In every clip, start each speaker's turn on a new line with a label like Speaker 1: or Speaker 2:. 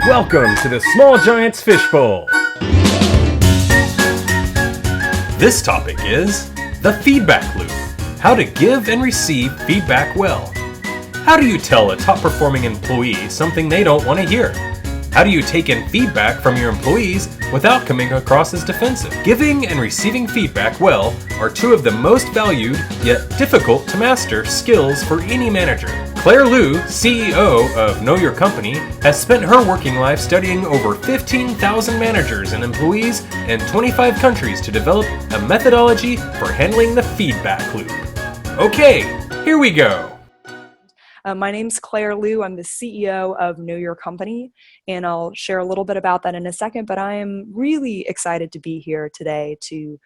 Speaker 1: Welcome to the Small Giants Fishbowl. This topic is the feedback loop. How to give and receive feedback well. How do you tell a top-performing employee something they don't want to hear? How do you take in feedback from your employees without coming across as defensive? Giving and receiving feedback well are two of the most valued, yet difficult to master skills for any manager. Claire Liu, CEO of Know Your Company, has spent her working life studying over 15,000 managers and employees in 25 countries to develop a methodology for handling the feedback loop. Okay, here we go.
Speaker 2: My name's Claire Liu. I'm the CEO of Know Your Company, and I'll share a little bit about that in a second, but I am really excited to be here today to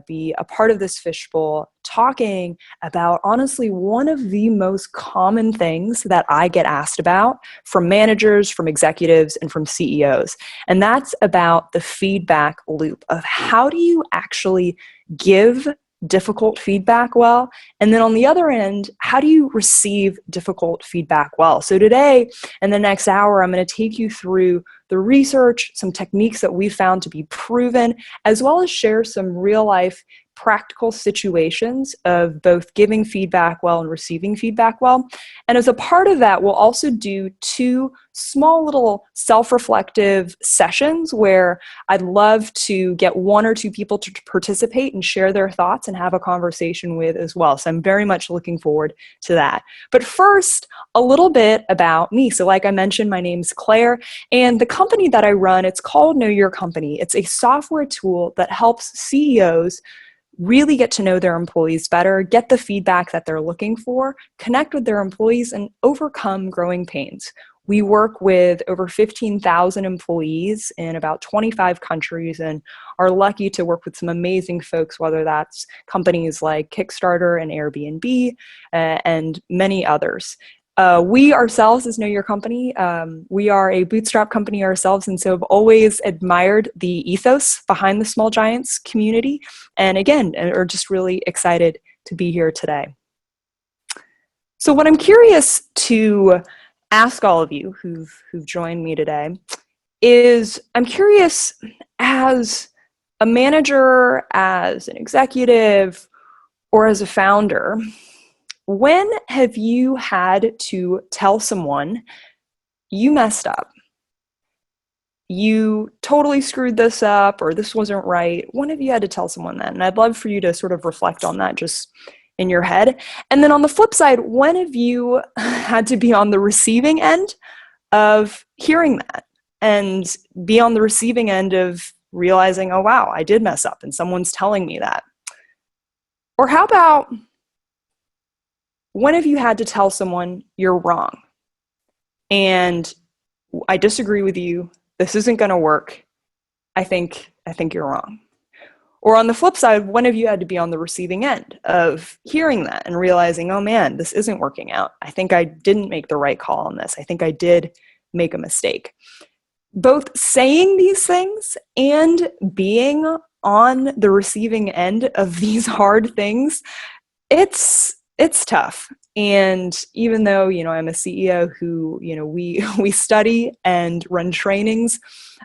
Speaker 2: be a part of this fishbowl, talking about, honestly, one of the most common things that I get asked about from managers, from executives, and from CEOs, and that's about the feedback loop of how do you actually give difficult feedback well, and then on the other end, how do you receive difficult feedback well? So today, in the next hour, I'm going to take you through the research, some techniques that we found to be proven, as well as share some real life practical situations of both giving feedback well and receiving feedback well. And as a part of that, we'll also do two small little self-reflective sessions where I'd love to get one or two people to participate and share their thoughts and have a conversation with as well. So I'm very much looking forward to that. But first, a little bit about me. So like I mentioned, my name's Claire, and the company that I run, it's called Know Your Company. It's a software tool that helps CEOs really get to know their employees better, get the feedback that they're looking for, connect with their employees, and overcome growing pains. We work with over 15,000 employees in about 25 countries and are lucky to work with some amazing folks, whether that's companies like Kickstarter and Airbnb and many others. We ourselves, as Know Your Company, we are a bootstrap company ourselves, and so I've always admired the ethos behind the Small Giants community, and again, are just really excited to be here today. So what I'm curious to ask all of you who've joined me today is, I'm curious, as a manager, as an executive, or as a founder, when have you had to tell someone you messed up? You totally screwed this up, or this wasn't right. When have you had to tell someone that? And I'd love for you to sort of reflect on that just in your head. And then on the flip side, when have you had to be on the receiving end of hearing that and be on the receiving end of realizing, oh, wow, I did mess up and someone's telling me that? Or how about, when have you had to tell someone you're wrong and I disagree with you, this isn't going to work, I think you're wrong? Or on the flip side, when have you had to be on the receiving end of hearing that and realizing, oh man, this isn't working out, I think I didn't make the right call on this, I think I did make a mistake? Both saying these things and being on the receiving end of these hard things, it's tough. And even though, I'm a CEO who, we study and run trainings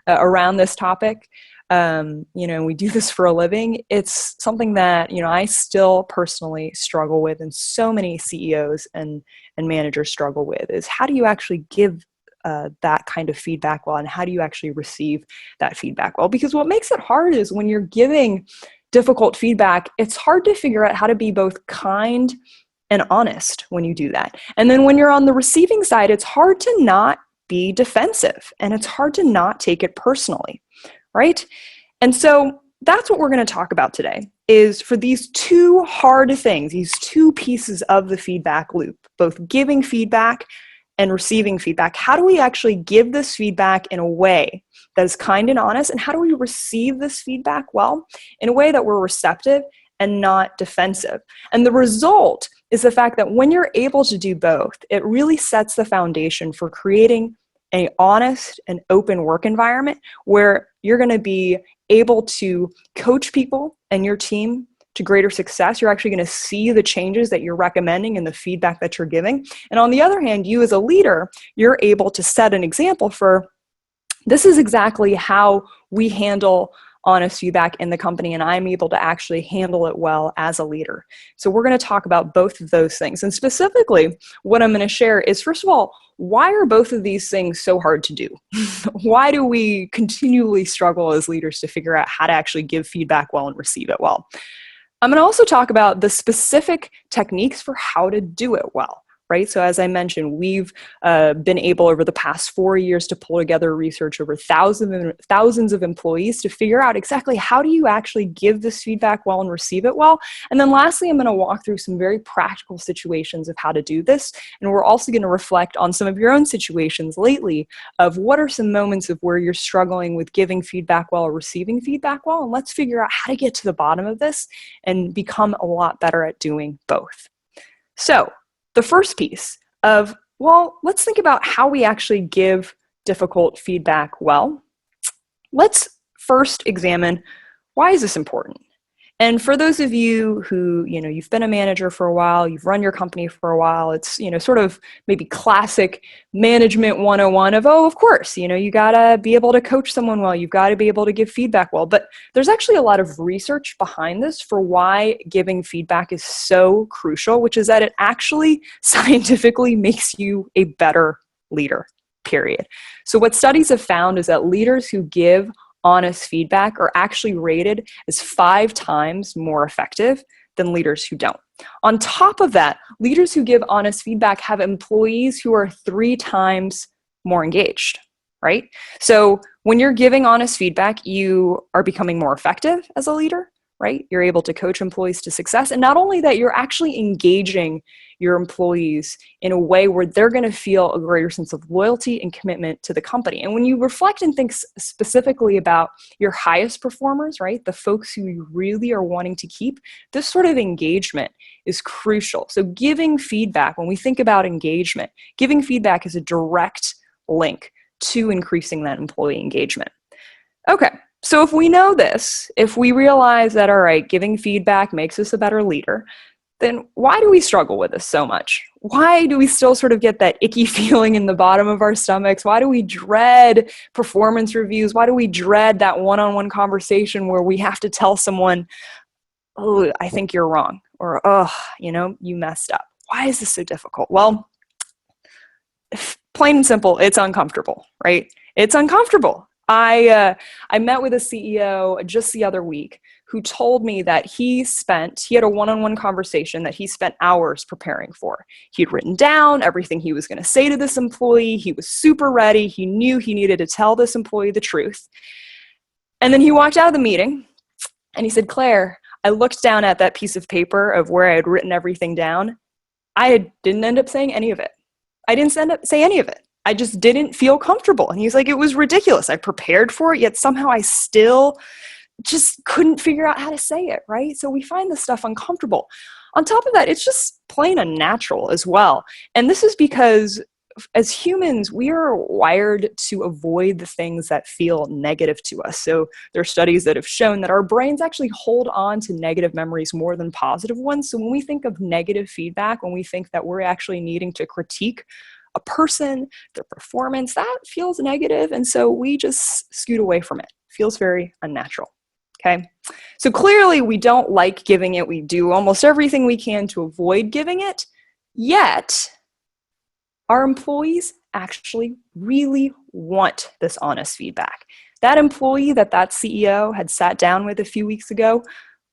Speaker 2: around this topic, we do this for a living, it's something that, I still personally struggle with, and so many CEOs and managers struggle with, is how do you actually give that kind of feedback well, and how do you actually receive that feedback well? Because what makes it hard is when you're giving difficult feedback, it's hard to figure out how to be both kind and honest when you do that. And then when you're on the receiving side, it's hard to not be defensive, and it's hard to not take it personally, right? And so that's what we're going to talk about today, is for these two hard things, these two pieces of the feedback loop, both giving feedback and receiving feedback. How do we actually give this feedback in a way that is kind and honest? And how do we receive this feedback well in a way that we're receptive and not defensive? And the result is the fact that when you're able to do both, it really sets the foundation for creating an honest and open work environment where you're going to be able to coach people and your team to greater success. You're actually going to see the changes that you're recommending and the feedback that you're giving. And on the other hand, you as a leader, you're able to set an example for This is exactly how we handle honest feedback in the company, and I'm able to actually handle it well as a leader. So we're going to talk about both of those things. And specifically, what I'm going to share is, first of all, why are both of these things so hard to do? Why do we continually struggle as leaders to figure out how to actually give feedback well and receive it well? I'm going to also talk about the specific techniques for how to do it well. Right? So as I mentioned, we've been able over the past 4 years to pull together research over thousands of employees to figure out exactly how do you actually give this feedback well and receive it well. And then lastly, I'm going to walk through some very practical situations of how to do this. And we're also going to reflect on some of your own situations lately of what are some moments of where you're struggling with giving feedback well or receiving feedback well. And let's figure out how to get to the bottom of this and become a lot better at doing both. So, the first piece of, well, let's think about how we actually give difficult feedback well. Let's first examine, why is this important? And for those of you who, you've been a manager for a while, you've run your company for a while, it's, sort of maybe classic management 101 of, of course, you gotta be able to coach someone well, you've got to be able to give feedback well. But there's actually a lot of research behind this for why giving feedback is so crucial, which is that it actually scientifically makes you a better leader, period. So what studies have found is that leaders who give honest feedback are actually rated as 5 times more effective than leaders who don't. On top of that, leaders who give honest feedback have employees who are 3 times more engaged, right? So when you're giving honest feedback, you are becoming more effective as a leader, right? You're able to coach employees to success. And not only that, you're actually engaging your employees in a way where they're going to feel a greater sense of loyalty and commitment to the company. And when you reflect and think specifically about your highest performers, right, the folks who you really are wanting to keep, this sort of engagement is crucial. So giving feedback, when we think about engagement, giving feedback is a direct link to increasing that employee engagement. Okay. So if we know this, if we realize that, all right, giving feedback makes us a better leader, then why do we struggle with this so much? Why do we still sort of get that icky feeling in the bottom of our stomachs? Why do we dread performance reviews? Why do we dread that one-on-one conversation where we have to tell someone, oh, I think you're wrong, or, oh, you messed up? Why is this so difficult? Well, plain and simple, it's uncomfortable, right? It's uncomfortable. I met with a CEO just the other week who told me that he had a one-on-one conversation that he spent hours preparing for. He had written down everything he was going to say to this employee. He was super ready. He knew he needed to tell this employee the truth. And then he walked out of the meeting and he said, Claire, I looked down at that piece of paper of where I had written everything down. I didn't end up saying any of it. I didn't end up saying any of it. I just didn't feel comfortable. And he's like, it was ridiculous. I prepared for it, yet somehow I still just couldn't figure out how to say it, right? So we find this stuff uncomfortable. On top of that, it's just plain unnatural as well. And this is because as humans, we are wired to avoid the things that feel negative to us. So there are studies that have shown that our brains actually hold on to negative memories more than positive ones. So when we think of negative feedback, when we think that we're actually needing to critique a person, their performance, that feels negative. And so we just scoot away from it. Feels very unnatural. Okay. So clearly we don't like giving it. We do almost everything we can to avoid giving it. Yet our employees actually really want this honest feedback. That employee that CEO had sat down with a few weeks ago,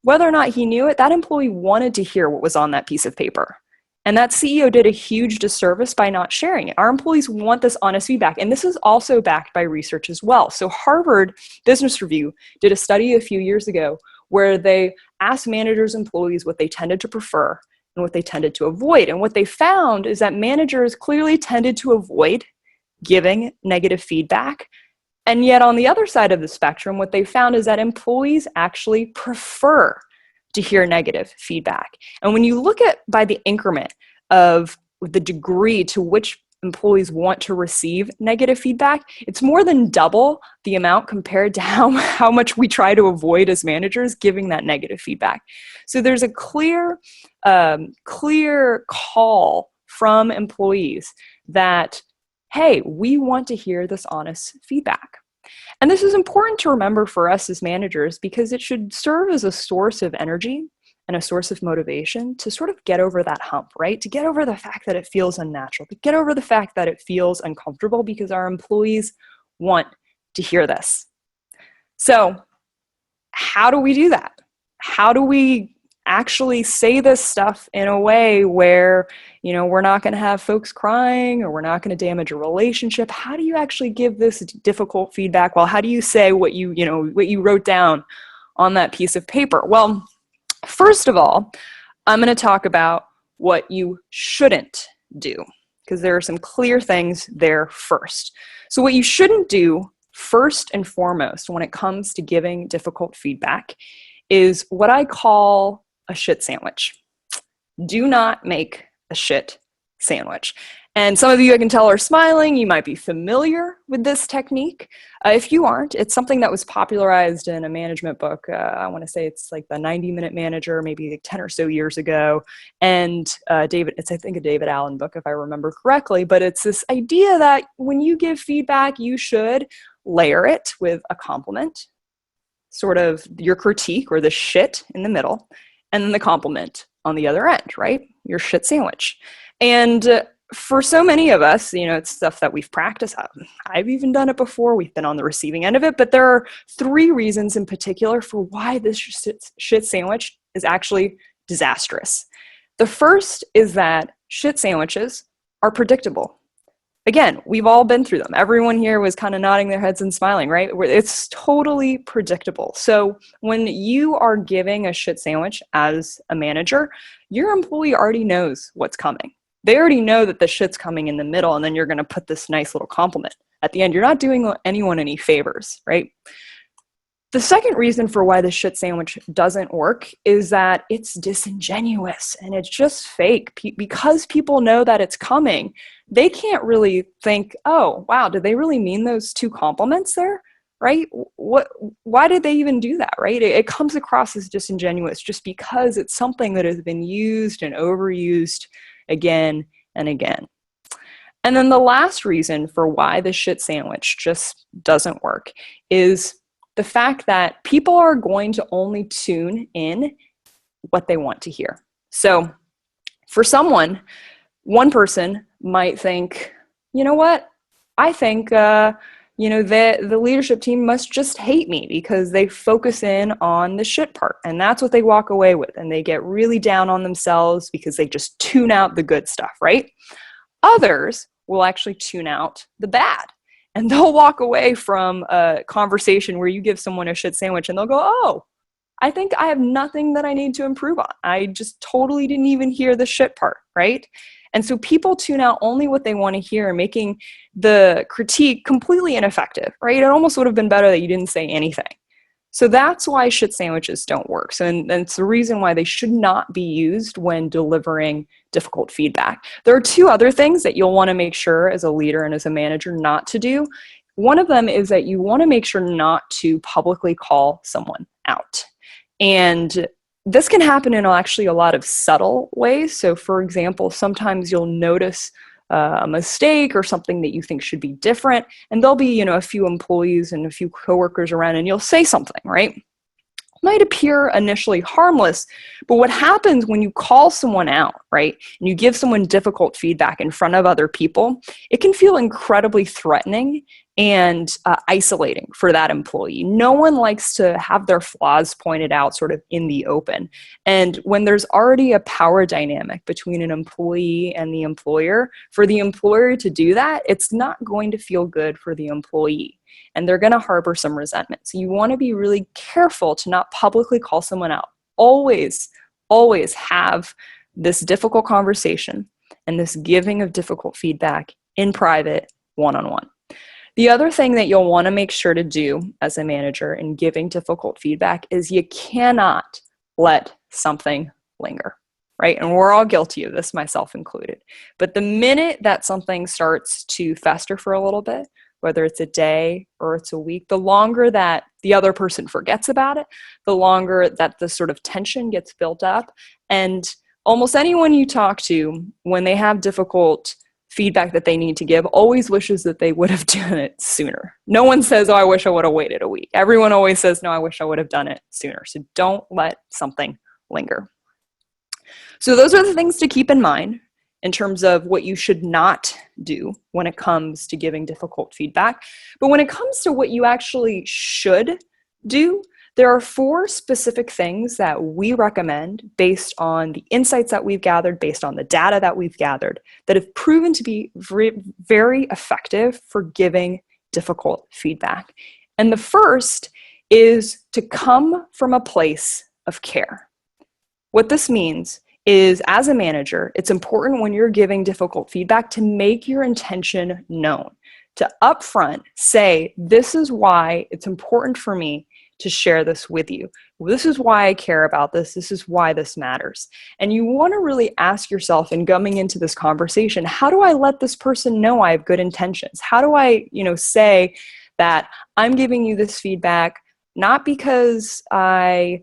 Speaker 2: whether or not he knew it, that employee wanted to hear what was on that piece of paper. And that CEO did a huge disservice by not sharing it. Our employees want this honest feedback. And this is also backed by research as well. So Harvard Business Review did a study a few years ago where they asked managers and employees what they tended to prefer and what they tended to avoid. And what they found is that managers clearly tended to avoid giving negative feedback. And yet on the other side of the spectrum, what they found is that employees actually prefer to hear negative feedback. And when you look at by the increment of the degree to which employees want to receive negative feedback, it's more than double the amount compared to how much we try to avoid as managers giving that negative feedback. So there's a clear call from employees that hey, we want to hear this honest feedback. And this is important to remember for us as managers because it should serve as a source of energy and a source of motivation to sort of get over that hump, right? To get over the fact that it feels unnatural, to get over the fact that it feels uncomfortable because our employees want to hear this. So how do we do that? How do we actually say this stuff in a way where, we're not going to have folks crying or we're not going to damage a relationship? How do you actually give this difficult feedback? Well, how do you say what you wrote down on that piece of paper? Well, first of all, I'm going to talk about what you shouldn't do, because there are some clear things there first. So what you shouldn't do first and foremost when it comes to giving difficult feedback is what I call a shit sandwich. Do not make a shit sandwich. And some of you, I can tell, are smiling. You might be familiar with this technique. If you aren't, it's something that was popularized in a management book. I want to say it's like the 90-Minute Manager, maybe like 10 or so years ago. And it's, I think, a David Allen book, if I remember correctly. But it's this idea that when you give feedback, you should layer it with a compliment, sort of your critique or the shit in the middle, and then the compliment on the other end, right? Your shit sandwich. And for so many of us, it's stuff that we've practiced. I've even done it before. We've been on the receiving end of it. But there are 3 reasons in particular for why this shit sandwich is actually disastrous. The first is that shit sandwiches are predictable. Again, we've all been through them. Everyone here was kind of nodding their heads and smiling, right? It's totally predictable. So when you are giving a shit sandwich as a manager, your employee already knows what's coming. They already know that the shit's coming in the middle, and then you're going to put this nice little compliment at the end. You're not doing anyone any favors, right? The second reason for why the shit sandwich doesn't work is that it's disingenuous and it's just fake. Because people know that it's coming, they can't really think, oh, wow, did they really mean those 2 compliments there, right? Why did they even do that, right? It comes across as disingenuous just because it's something that has been used and overused again and again. And then the last reason for why the shit sandwich just doesn't work is the fact that people are going to only tune in what they want to hear. So for one person might think, you know what? I think, the leadership team must just hate me because they focus in on the shit part. And that's what they walk away with. And they get really down on themselves because they just tune out the good stuff, right? Others will actually tune out the bad. And they'll walk away from a conversation where you give someone a shit sandwich and they'll go, oh, I think I have nothing that I need to improve on. I just totally didn't even hear the shit part, right? And so people tune out only what they want to hear, making the critique completely ineffective, right? It almost would have been better that you didn't say anything. So that's why shit sandwiches don't work. So and it's the reason why they should not be used when delivering difficult feedback. There are 2 other things that you'll want to make sure as a leader and as a manager not to do. One of them is that you want to make sure not to publicly call someone out. And this can happen in actually a lot of subtle ways. So for example, sometimes you'll notice a mistake or something that you think should be different, and there'll be, a few employees and a few coworkers around, and you'll say something, right? It might appear initially harmless, but what happens when you call someone out, right, and you give someone difficult feedback in front of other people, it can feel incredibly threatening and isolating for that employee. No one likes to have their flaws pointed out sort of in the open. And when there's already a power dynamic between an employee and the employer, for the employer to do that, it's not going to feel good for the employee. And they're going to harbor some resentment. So you want to be really careful to not publicly call someone out. Always, always have this difficult conversation and this giving of difficult feedback in private, one-on-one. The other thing that you'll want to make sure to do as a manager in giving difficult feedback is you cannot let something linger, right? And we're all guilty of this, myself included. But the minute that something starts to fester for a little bit, whether it's a day or it's a week, the longer that the other person forgets about it, the longer that the sort of tension gets built up. And almost anyone you talk to, when they have difficult feedback that they need to give always wishes that they would have done it sooner. No one says, oh, I wish I would have waited a week. Everyone always says, no, I wish I would have done it sooner. So don't let something linger. So those are the things to keep in mind in terms of what you should not do when it comes to giving difficult feedback. But when it comes to what you actually should do, there are 4 specific things that we recommend based on the insights that we've gathered, based on the data that we've gathered, that have proven to be very effective for giving difficult feedback. And the first is to come from a place of care. What this means is, as a manager, it's important when you're giving difficult feedback to make your intention known, to upfront say, this is why it's important for me to share this with you. This is why I care about this. This is why this matters. And you want to really ask yourself in coming into this conversation, how do I let this person know I have good intentions? How do I, say that I'm giving you this feedback, not because I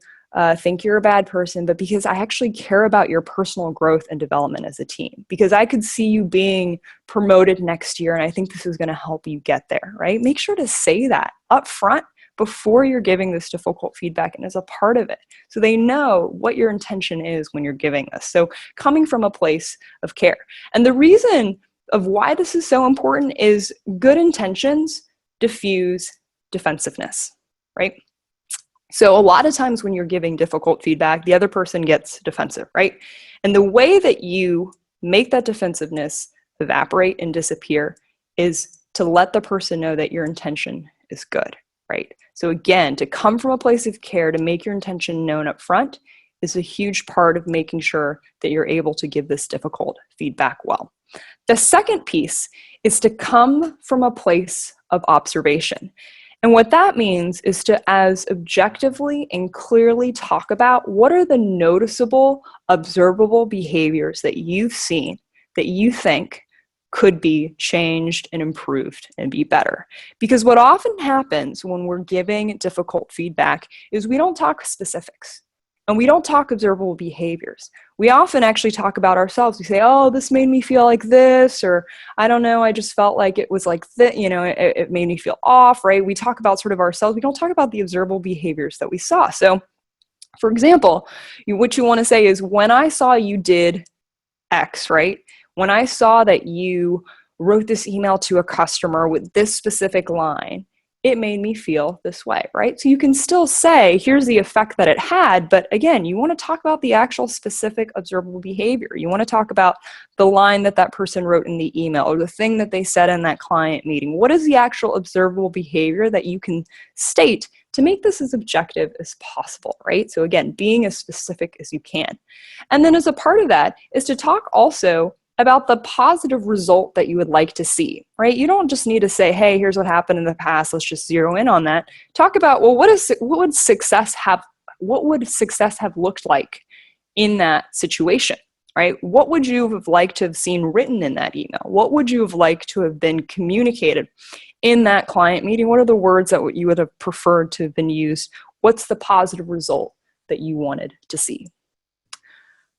Speaker 2: think you're a bad person, but because I actually care about your personal growth and development as a team, because I could see you being promoted next year and I think this is going to help you get there, right? Make sure to say that up front before you're giving this difficult feedback and as a part of it, so they know what your intention is when you're giving this. So coming from a place of care. And the reason of why this is so important is good intentions diffuse defensiveness, right? So a lot of times when you're giving difficult feedback, the other person gets defensive, right? And the way that you make that defensiveness evaporate and disappear is to let the person know that your intention is good, right? So again, to come from a place of care, to make your intention known up front, is a huge part of making sure that you're able to give this difficult feedback well. The second piece is to come from a place of observation. And what that means is to as objectively and clearly talk about what are the noticeable, observable behaviors that you've seen that you think could be changed and improved and be better. Because what often happens when we're giving difficult feedback is we don't talk specifics and we don't talk observable behaviors. We often actually talk about ourselves. We say, oh, this made me feel like this, or I don't know, I just felt like it was like that, it made me feel off, right? We talk about sort of ourselves. We don't talk about the observable behaviors that we saw. So for example, what you want to say is, when I saw you did X, right? When I saw that you wrote this email to a customer with this specific line, it made me feel this way, right? So you can still say, here's the effect that it had, but again, you want to talk about the actual specific observable behavior. You want to talk about the line that that person wrote in the email or the thing that they said in that client meeting. What is the actual observable behavior that you can state to make this as objective as possible, right? So again, being as specific as you can. And then as a part of that is to talk also about the positive result that you would like to see, right? You don't just need to say, hey, here's what happened in the past, let's just zero in on that. Talk about, well, what would success have looked like in that situation, right? What would you have liked to have seen written in that email? What would you have liked to have been communicated in that client meeting? What are the words that you would have preferred to have been used? What's the positive result that you wanted to see?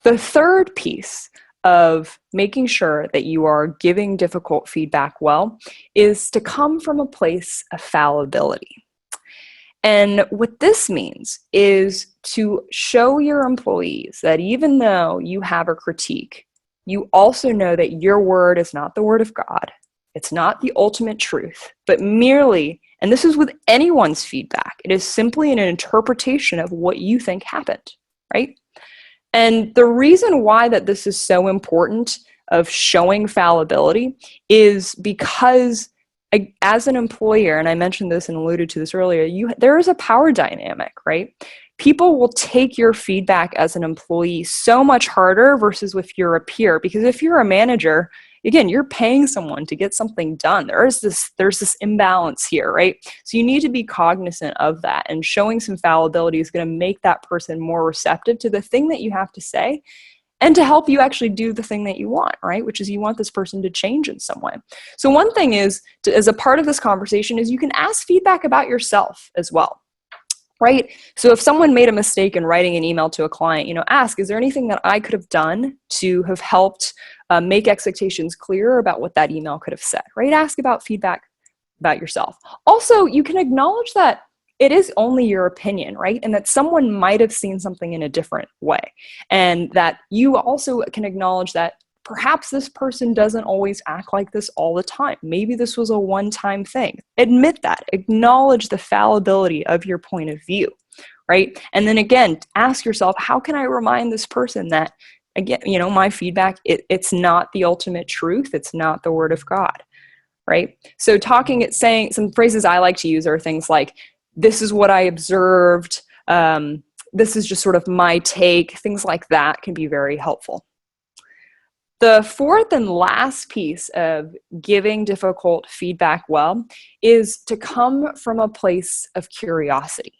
Speaker 2: The third piece of making sure that you are giving difficult feedback well is to come from a place of fallibility. And what this means is to show your employees that even though you have a critique, you also know that your word is not the word of God. It's not the ultimate truth, but merely, and this is with anyone's feedback, it is simply an interpretation of what you think happened, right? And the reason why that this is so important of showing fallibility is because as an employer, and I mentioned this and alluded to this earlier, there is a power dynamic, right? People will take your feedback as an employee so much harder versus if you're a peer. Because if you're a manager, again, you're paying someone to get something done. There's this imbalance here, right? So you need to be cognizant of that, and showing some fallibility is going to make that person more receptive to the thing that you have to say and to help you actually do the thing that you want, right? Which is you want this person to change in some way. So one thing is, as a part of this conversation, is you can ask feedback about yourself as well. right? So if someone made a mistake in writing an email to a client, ask, is there anything that I could have done to have helped make expectations clearer about what that email could have said, right? Ask about feedback about yourself. Also, you can acknowledge that it is only your opinion, right? And that someone might have seen something in a different way. And that you also can acknowledge that perhaps this person doesn't always act like this all the time. Maybe this was a one-time thing. Admit that. Acknowledge the fallibility of your point of view, right? And then again, ask yourself, how can I remind this person that, again, my feedback, it's not the ultimate truth. It's not the word of God, right? So saying some phrases I like to use are things like, this is what I observed. This is just sort of my take. Things like that can be very helpful. The fourth and last piece of giving difficult feedback well is to come from a place of curiosity.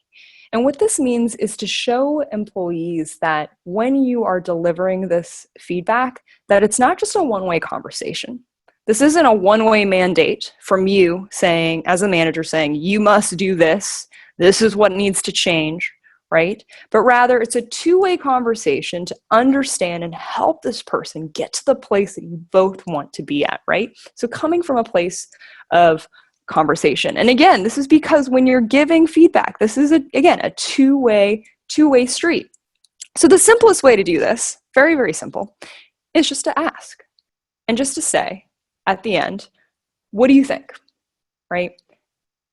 Speaker 2: And what this means is to show employees that when you are delivering this feedback, that it's not just a one-way conversation. This isn't a one-way mandate from you saying, as a manager saying, you must do this. This is what needs to change, right? But rather it's a two-way conversation to understand and help this person get to the place that you both want to be at, right? So coming from a place of conversation. And again, this is because when you're giving feedback, this is a two-way street. So the simplest way to do this, very, very simple, is just to ask and just to say at the end, what do you think, right?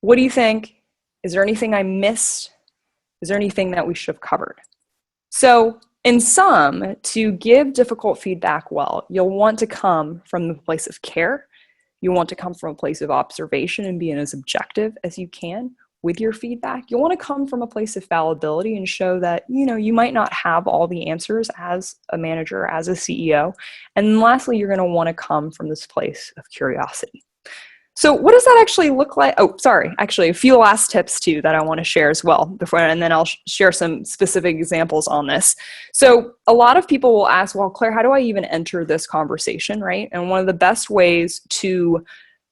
Speaker 2: What do you think? Is there anything I missed? Is there anything that we should have covered? So in sum, to give difficult feedback well, you'll want to come from the place of care. You want to come from a place of observation and being as objective as you can with your feedback. You'll want to come from a place of fallibility and show that, you might not have all the answers as a manager, as a CEO. And lastly, you're going to want to come from this place of curiosity. So what does that actually look like? Oh, sorry, actually a few last tips too that I want to share as well before, and then I'll share some specific examples on this. So a lot of people will ask, well, Claire, how do I even enter this conversation, right? And one of the best ways to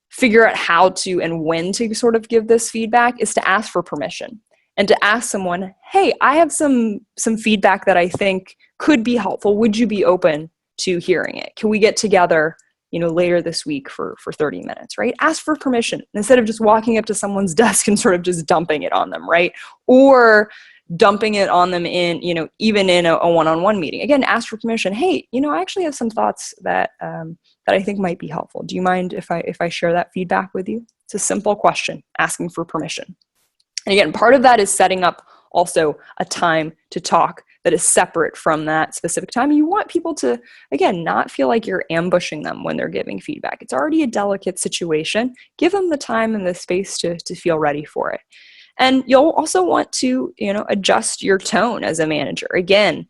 Speaker 2: figure out how to and when to sort of give this feedback is to ask for permission and to ask someone, hey, I have some feedback that I think could be helpful. Would you be open to hearing it? Can we get together later this week for 30 minutes, right? Ask for permission instead of just walking up to someone's desk and sort of just dumping it on them, right? Or dumping it on them in, even in a one-on-one meeting. Again, ask for permission. Hey, I actually have some thoughts that I think might be helpful. Do you mind if I share that feedback with you? It's a simple question, asking for permission. And again, part of that is setting up also a time to talk that is separate from that specific time. You want people to, again, not feel like you're ambushing them when they're giving feedback. It's already a delicate situation. Give them the time and the space to feel ready for it. And you'll also want to, adjust your tone as a manager. Again,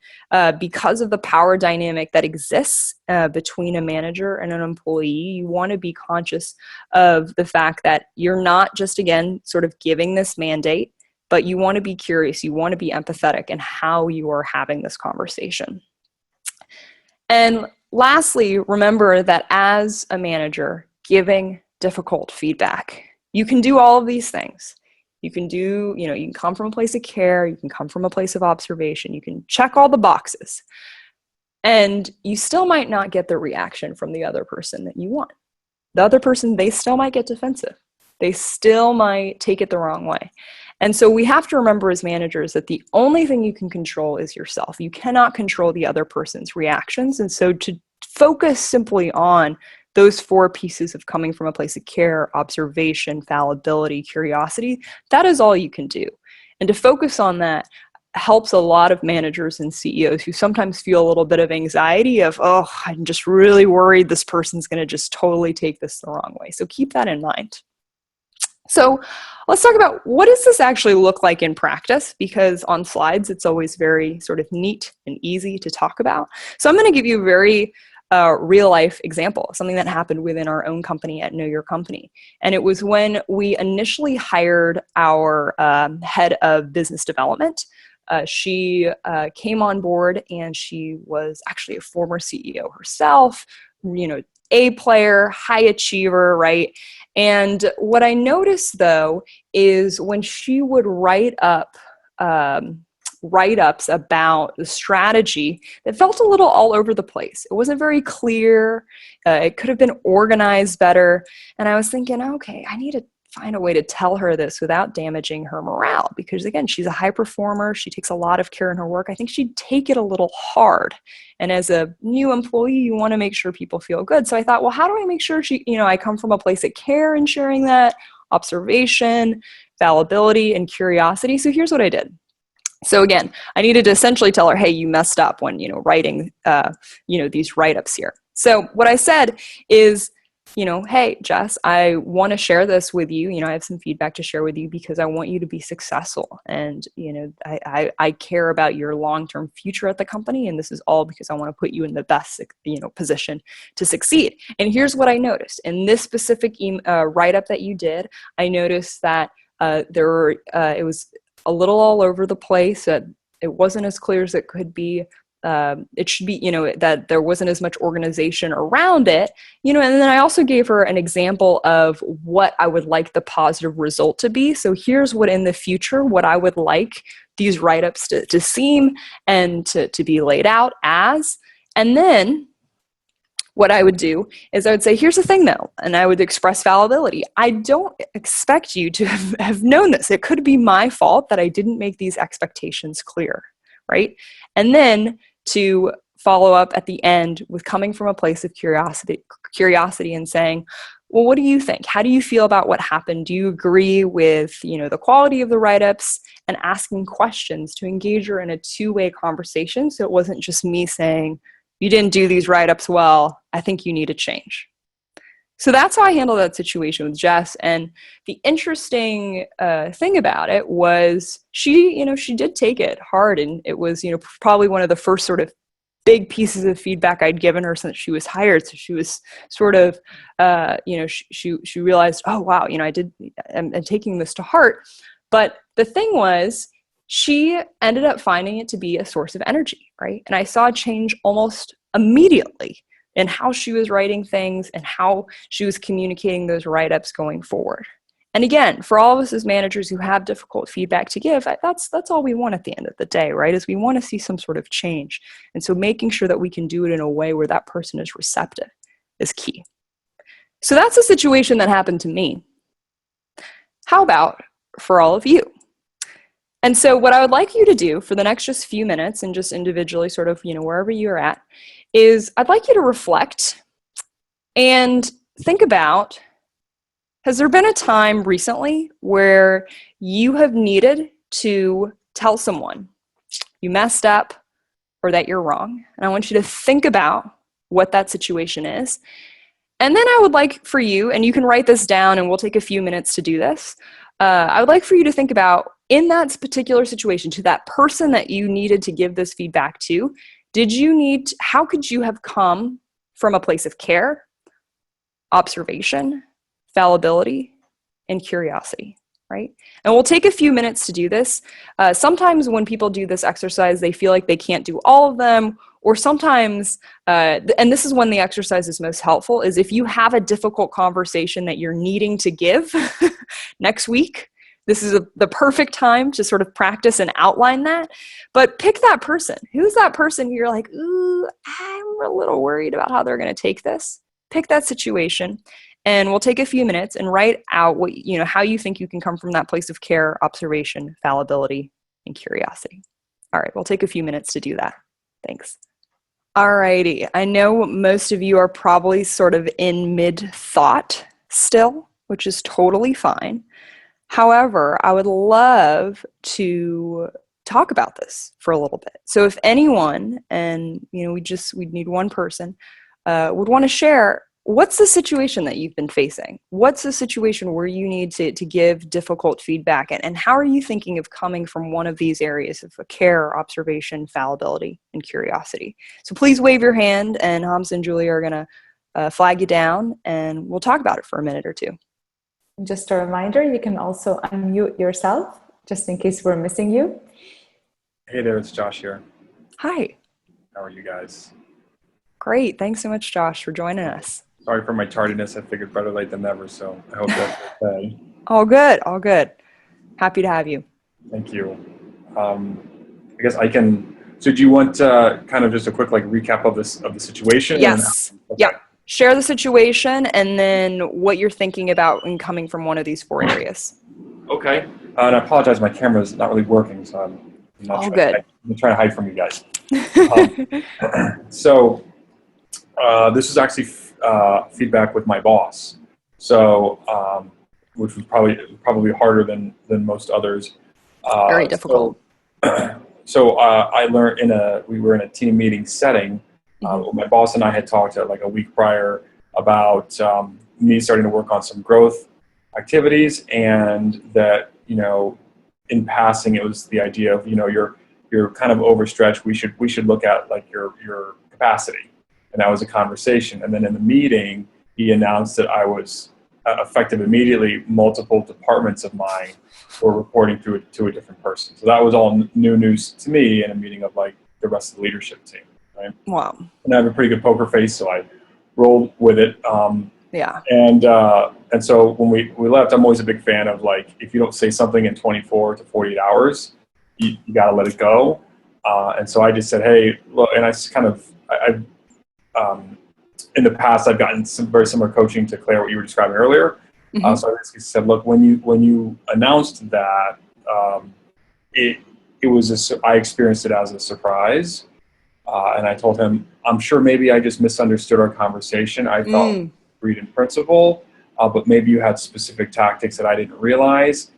Speaker 2: because of the power dynamic that exists between a manager and an employee, you want to be conscious of the fact that you're not just, again, sort of giving this mandate, but you want to be curious, you want to be empathetic in how you are having this conversation. And lastly, remember that as a manager, giving difficult feedback, you can do all of these things. You can do, you can come from a place of care, you can come from a place of observation, you can check all the boxes, and you still might not get the reaction from the other person that you want. The other person, they still might get defensive. They still might take it the wrong way. And so we have to remember as managers that the only thing you can control is yourself. You cannot control the other person's reactions. And so to focus simply on those four pieces of coming from a place of care, observation, fallibility, curiosity, that is all you can do. And to focus on that helps a lot of managers and CEOs who sometimes feel a little bit of anxiety of, oh, I'm just really worried this person's going to just totally take this the wrong way. So keep that in mind. So let's talk about what does this actually look like in practice, because on slides, it's always very sort of neat and easy to talk about. So I'm going to give you a very real life example, something that happened within our own company at Know Your Company. And it was when we initially hired our head of business development. She came on board and she was actually a former CEO herself, A player, high achiever, right? And what I noticed though is when she would write up write-ups about the strategy that felt a little all over the place. It wasn't very clear. It could have been organized better. And I was thinking, okay, I need to find a way to tell her this without damaging her morale, because again, she's a high performer. She takes a lot of care in her work. I think she'd take it a little hard. And as a new employee, you want to make sure people feel good. So I thought, well, how do I make sure I come from a place of care in sharing that, observation, fallibility, and curiosity. So here's what I did. So again, I needed to essentially tell her, hey, you messed up when, writing, these write-ups here. So what I said is, hey, Jess, I want to share this with you. I have some feedback to share with you because I want you to be successful. And, I care about your long-term future at the company. And this is all because I want to put you in the best, position to succeed. And here's what I noticed. In this specific write-up that you did, I noticed that it was a little all over the place. It wasn't as clear as it could be. It should be, that there wasn't as much organization around it, and then I also gave her an example of what I would like the positive result to be. So here's what in the future, what I would like these write-ups to seem and to be laid out as. And then what I would do is I would say, here's the thing though, and I would express fallibility. I don't expect you to have known this. It could be my fault that I didn't make these expectations clear, right? And then to follow up at the end with coming from a place of curiosity and saying, well, what do you think? How do you feel about what happened? Do you agree with, the quality of the write-ups? And asking questions to engage her in a two-way conversation. So it wasn't just me saying, you didn't do these write-ups well, I think you need to change. So that's how I handled that situation with Jess. And the interesting thing about it was she did take it hard. And it was, probably one of the first sort of big pieces of feedback I'd given her since she was hired. So she was sort of, she realized, oh, wow, I'm taking this to heart. But the thing was, she ended up finding it to be a source of energy, right? And I saw a change almost immediately in how she was writing things and how she was communicating those write-ups going forward. And again, for all of us as managers who have difficult feedback to give, that's all we want at the end of the day, right? Is we want to see some sort of change. And so making sure that we can do it in a way where that person is receptive is key. So that's a situation that happened to me. How about for all of you? And so what I would like you to do for the next just few minutes and just individually sort of, wherever you're at, is I'd like you to reflect and think about, has there been a time recently where you have needed to tell someone you messed up or that you're wrong? And I want you to think about what that situation is. And then I would like for you, and you can write this down and we'll take a few minutes to do this. I would like for you to think about, in that particular situation, to that person that you needed to give this feedback to, how could you have come from a place of care, observation, fallibility, and curiosity, right? And we'll take a few minutes to do this. Sometimes when people do this exercise, they feel like they can't do all of them, or sometimes, and this is when the exercise is most helpful, is if you have a difficult conversation that you're needing to give next week, this is the perfect time to sort of practice and outline that. But pick that person. Who's that person who you're like, ooh, I'm a little worried about how they're going to take this? Pick that situation, and we'll take a few minutes and write out what how you think you can come from that place of care, observation, fallibility, and curiosity. All right, we'll take a few minutes to do that. Thanks. All righty. I know most of you are probably sort of in mid-thought still, which is totally fine. However, I would love to talk about this for a little bit. So if anyone, and we'd need one person, would want to share, what's the situation that you've been facing? What's the situation where you need to give difficult feedback? And how are you thinking of coming from one of these areas of care, observation, fallibility, and curiosity? So please wave your hand, and Hamza and Julia are going to flag you down, and we'll talk about it for a minute or two.
Speaker 3: Just a reminder, you can also unmute yourself, just in case we're missing you.
Speaker 4: Hey there, it's Josh here.
Speaker 2: Hi.
Speaker 4: How are you guys?
Speaker 2: Great. Thanks so much, Josh, for joining us.
Speaker 4: Sorry for my tardiness. I figured better late than never, so I hope that's okay.
Speaker 2: All good. All good. Happy to have you.
Speaker 4: Thank you. I guess I can. So do you want kind of just a quick like recap of the situation?
Speaker 2: Yes.
Speaker 4: Okay.
Speaker 2: Yeah. Share the situation and then what you're thinking about in coming from one of these four areas.
Speaker 4: Okay. And I apologize, my camera is not really working, so I'm not
Speaker 2: All
Speaker 4: trying
Speaker 2: good.
Speaker 4: I'm trying to hide from you guys. So this is actually feedback with my boss. So which was probably harder than most others.
Speaker 2: Very difficult.
Speaker 4: So I learned we were in a team meeting setting. My boss and I had talked like a week prior about me starting to work on some growth activities, and that in passing it was the idea of you're kind of overstretched. We should look at like your capacity, and that was a conversation. And then in the meeting, he announced that I was effective immediately. Multiple departments of mine were reporting to a different person. So that was all new news to me in a meeting of like the rest of the leadership team. Right?
Speaker 2: Wow.
Speaker 4: And I have a pretty good poker face, so I rolled with it.
Speaker 2: Yeah.
Speaker 4: And so when we left, I'm always a big fan of like, if you don't say something in 24 to 48 hours, you got to let it go. And so I just said, hey, look, and I kind of, in the past, I've gotten some very similar coaching to Claire, what you were describing earlier. So I basically said, look, when you announced that, I experienced it as a surprise. And I told him, I'm sure maybe I just misunderstood our conversation. I thought agreed in principle, but maybe you had specific tactics that I didn't realize.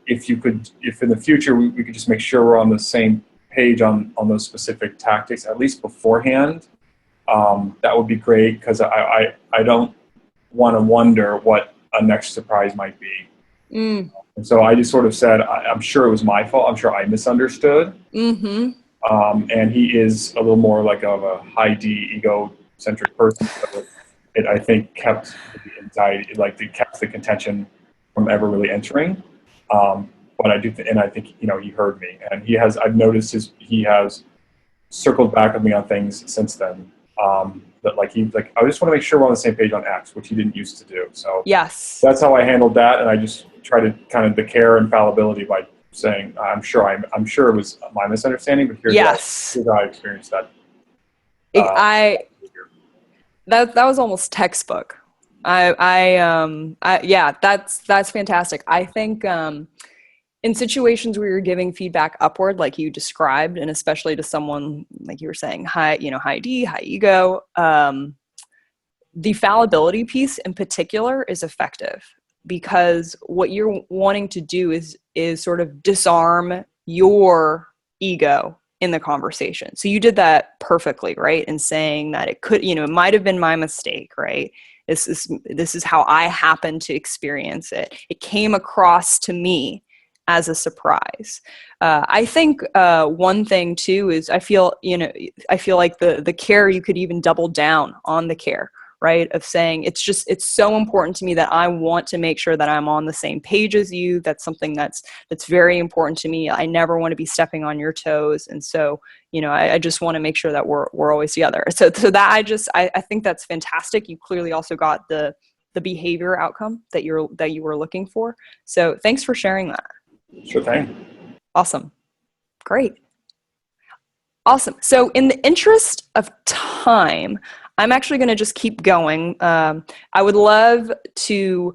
Speaker 4: If in the future we could just make sure we're on the same page on those specific tactics, at least beforehand, that would be great, because I don't want to wonder what a next surprise might be. And so I just sort of said, I'm sure it was my fault. I'm sure I misunderstood. And he is a little more like of a high D egocentric person. So it I think kept the anxiety, like it kept the contention from ever really entering. But I do, and I think he heard me, and I've noticed he has circled back with me on things since then. That I just want to make sure we're on the same page on X, which he didn't used to do. So
Speaker 2: Yes.
Speaker 4: that's how I handled that, and I just try to kind of the care and fallibility by saying, I'm sure it was my misunderstanding, but here's how I experienced that.
Speaker 2: That was almost textbook. Yeah, that's fantastic. I think in situations where you're giving feedback upward, like you described, and especially to someone like you were saying, high D, high ego, the fallibility piece in particular is effective, because what you're wanting to do is sort of disarm your ego in the conversation. So you did that perfectly, right? In saying that it could, it might have been my mistake, right? This is how I happened to experience it. It came across to me as a surprise. I think one thing too is I feel like the care, you could even double down on the care, right? Of saying it's so important to me that I want to make sure that I'm on the same page as you. That's something that's very important to me. I never want to be stepping on your toes. And so, I just want to make sure that we're always together. So that I think that's fantastic. You clearly also got the behavior outcome that you were looking for. So thanks for sharing that.
Speaker 4: Sure thing.
Speaker 2: Awesome. Great. Awesome. So in the interest of time, I'm actually going to just keep going. I would love to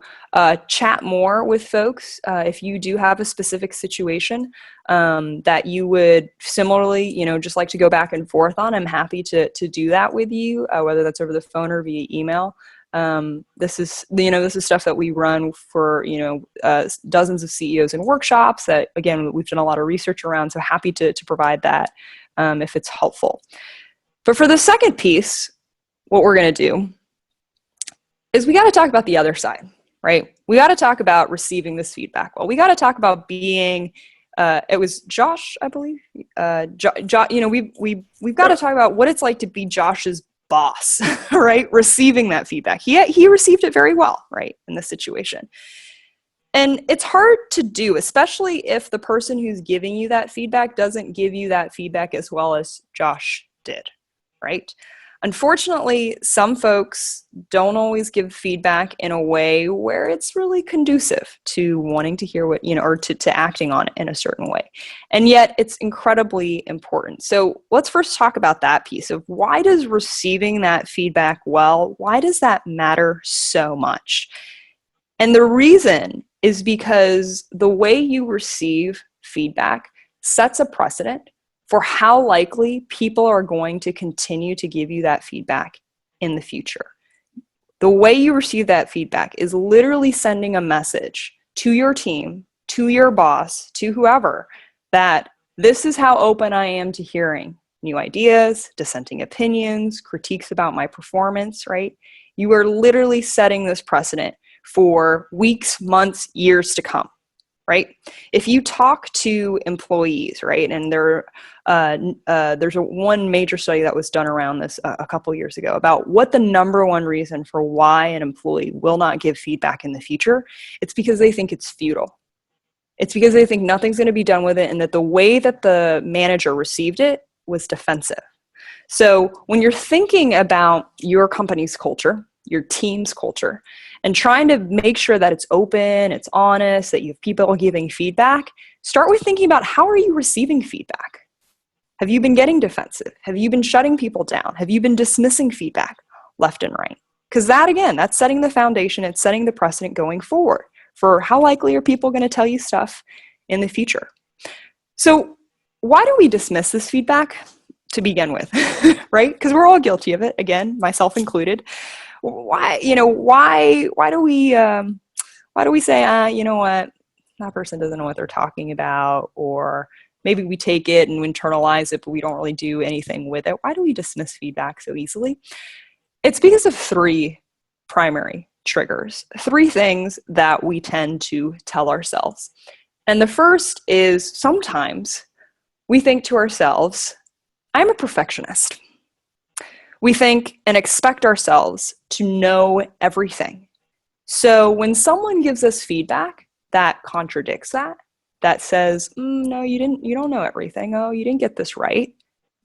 Speaker 2: chat more with folks if you do have a specific situation that you would similarly, just like to go back and forth on. I'm happy to do that with you, whether that's over the phone or via email. This is stuff that we run for, dozens of CEOs and workshops that, again, we've done a lot of research around. So happy to provide that if it's helpful. But for the second piece, what we're going to do is we got to talk about the other side, right? We got to talk about receiving this feedback. Well, we got to talk about being, it was Josh, I believe. We've got to talk about what it's like to be Josh's boss, right? Receiving that feedback. He received it very well, right? In this situation. And it's hard to do, especially if the person who's giving you that feedback doesn't give you that feedback as well as Josh did, right? Unfortunately, some folks don't always give feedback in a way where it's really conducive to wanting to hear what, or to acting on it in a certain way. And yet it's incredibly important. So let's first talk about that piece of why does receiving that feedback well, why does that matter so much? And the reason is because the way you receive feedback sets a precedent for how likely people are going to continue to give you that feedback in the future. The way you receive that feedback is literally sending a message to your team, to your boss, to whoever, that this is how open I am to hearing new ideas, dissenting opinions, critiques about my performance, right? You are literally setting this precedent for weeks, months, years to come, right? If you talk to employees, right, and there's one major study that was done around this a couple years ago about what the number one reason for why an employee will not give feedback in the future, it's because they think it's futile. It's because they think nothing's going to be done with it and that the way that the manager received it was defensive. So when you're thinking about your company's culture, your team's culture, and trying to make sure that it's open, it's honest, that you have people giving feedback, start with thinking about how are you receiving feedback? Have you been getting defensive? Have you been shutting people down? Have you been dismissing feedback left and right? Because that, again, that's setting the foundation, it's setting the precedent going forward for how likely are people going to tell you stuff in the future. So why do we dismiss this feedback to begin with, right? Because we're all guilty of it, again, myself included. Why do we say, you know what, that person doesn't know what they're talking about, or maybe we take it and internalize it, but we don't really do anything with it. Why do we dismiss feedback so easily? It's because of three primary triggers, three things that we tend to tell ourselves. And the first is sometimes we think to ourselves, I'm a perfectionist. We think and expect ourselves to know everything. So when someone gives us feedback that contradicts that says, no, you don't know everything. Oh, you didn't get this right.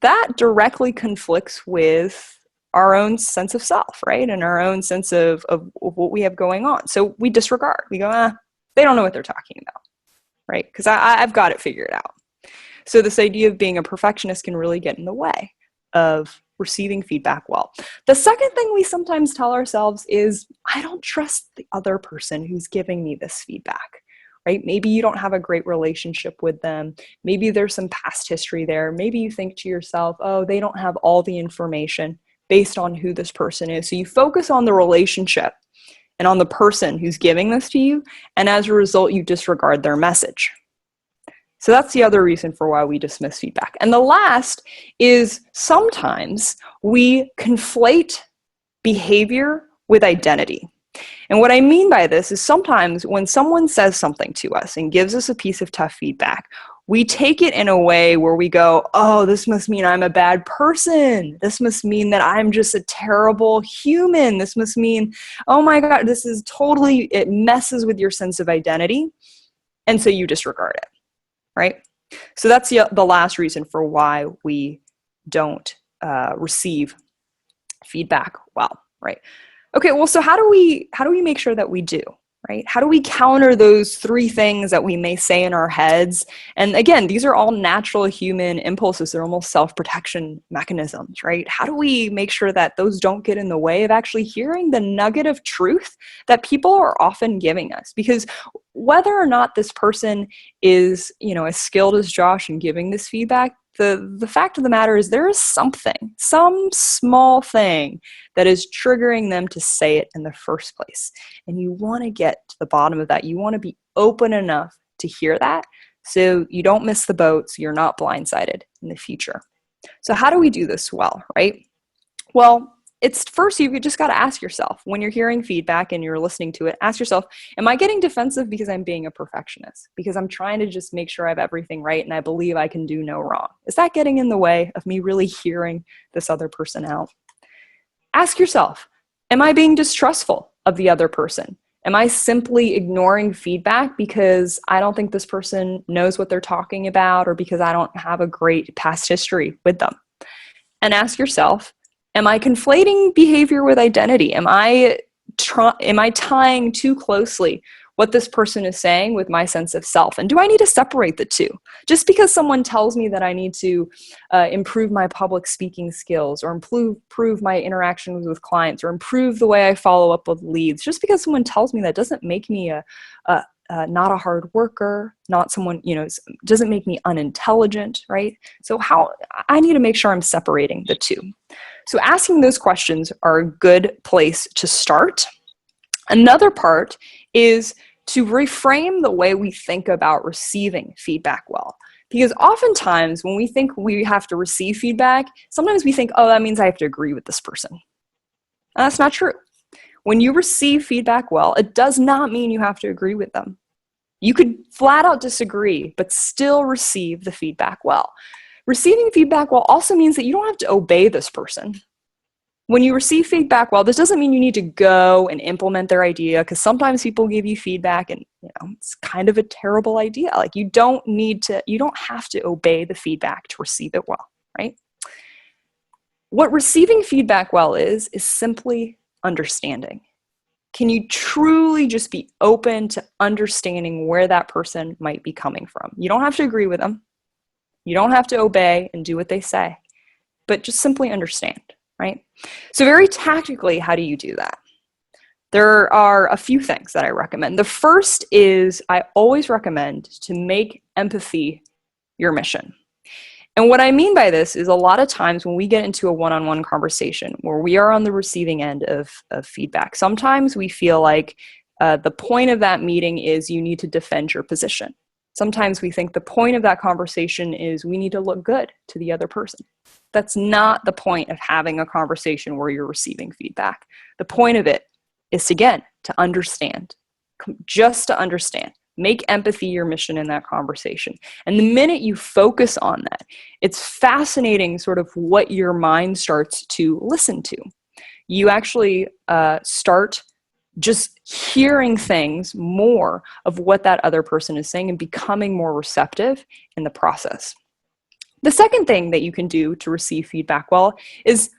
Speaker 2: That directly conflicts with our own sense of self, right? And our own sense of what we have going on. So we disregard. We go, they don't know what they're talking about, right? Because I've got it figured out. So this idea of being a perfectionist can really get in the way of receiving feedback well. The second thing we sometimes tell ourselves is, I don't trust the other person who's giving me this feedback, right? Maybe you don't have a great relationship with them. Maybe there's some past history there. Maybe you think to yourself, oh, they don't have all the information based on who this person is. So you focus on the relationship and on the person who's giving this to you, and as a result, you disregard their message. So that's the other reason for why we dismiss feedback. And the last is sometimes we conflate behavior with identity. And what I mean by this is sometimes when someone says something to us and gives us a piece of tough feedback, we take it in a way where we go, oh, this must mean I'm a bad person. This must mean that I'm just a terrible human. This must mean, oh my God, it messes with your sense of identity. And so you disregard it. Right? So that's the last reason for why we don't receive feedback well, right? Okay, well, so how do we make sure that we do, right? How do we counter those three things that we may say in our heads? And again, these are all natural human impulses. They're almost self-protection mechanisms, right? How do we make sure that those don't get in the way of actually hearing the nugget of truth that people are often giving us? Because whether or not this person is, as skilled as Josh in giving this feedback, the fact of the matter is there is some small thing that is triggering them to say it in the first place. And you want to get to the bottom of that. You want to be open enough to hear that so you don't miss the boat, so you're not blindsided in the future. So how do we do this well, right? Well, it's first, you just got to ask yourself, when you're hearing feedback and you're listening to it, ask yourself, am I getting defensive because I'm being a perfectionist? Because I'm trying to just make sure I have everything right and I believe I can do no wrong? Is that getting in the way of me really hearing this other person out? Ask yourself, am I being distrustful of the other person? Am I simply ignoring feedback because I don't think this person knows what they're talking about or because I don't have a great past history with them? And ask yourself, Am I conflating behavior with identity? Am I tying too closely what this person is saying with my sense of self? And do I need to separate the two? Just because someone tells me that I need to improve my public speaking skills, or improve my interactions with clients, or improve the way I follow up with leads, just because someone tells me that doesn't make me not a hard worker, not someone, doesn't make me unintelligent, right? So I need to make sure I'm separating the two. So asking those questions are a good place to start. Another part is to reframe the way we think about receiving feedback well. Because oftentimes when we think we have to receive feedback, sometimes we think, oh, that means I have to agree with this person. And that's not true. When you receive feedback well, it does not mean you have to agree with them. You could flat out disagree, but still receive the feedback well. Receiving feedback well also means that you don't have to obey this person. When you receive feedback well, this doesn't mean you need to go and implement their idea, because sometimes people give you feedback and it's kind of a terrible idea. Like you don't have to obey the feedback to receive it well, right? What receiving feedback well is simply understanding. Can you truly just be open to understanding where that person might be coming from? You don't have to agree with them. You don't have to obey and do what they say, but just simply understand, right? So very tactically, how do you do that? There are a few things that I recommend. The first is I always recommend to make empathy your mission. And what I mean by this is a lot of times when we get into a one-on-one conversation where we are on the receiving end of feedback, sometimes we feel like the point of that meeting is you need to defend your position. Sometimes we think the point of that conversation is we need to look good to the other person. That's not the point of having a conversation where you're receiving feedback. The point of it is, again, to understand, just to understand. Make empathy your mission in that conversation. And the minute you focus on that, it's fascinating sort of what your mind starts to listen to. You actually start just hearing things more of what that other person is saying and becoming more receptive in the process. The second thing that you can do to receive feedback well is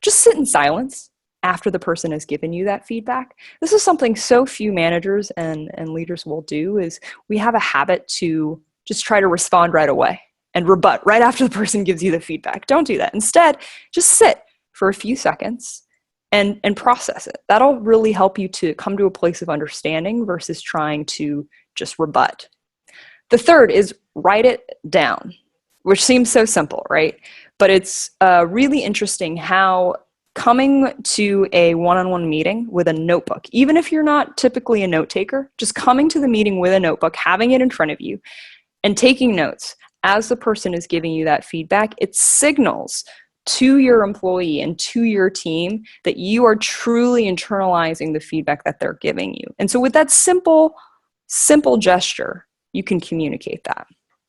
Speaker 2: just sit in silence after the person has given you that feedback. This is something so few managers and leaders will do, is we have a habit to just try to respond right away and rebut right after the person gives you the feedback. Don't do that. Instead, just sit for a few seconds and process it. That'll really help you to come to a place of understanding versus trying to just rebut. The third is write it down, which seems so simple, right? But it's really interesting how coming to a one-on-one meeting with a notebook, even if you're not typically a note taker, just coming to the meeting with a notebook, having it in front of you, and taking notes as the person is giving you that feedback, it signals to your employee and to your team that you are truly internalizing the feedback that they're giving you. And so with that simple gesture, you can communicate that.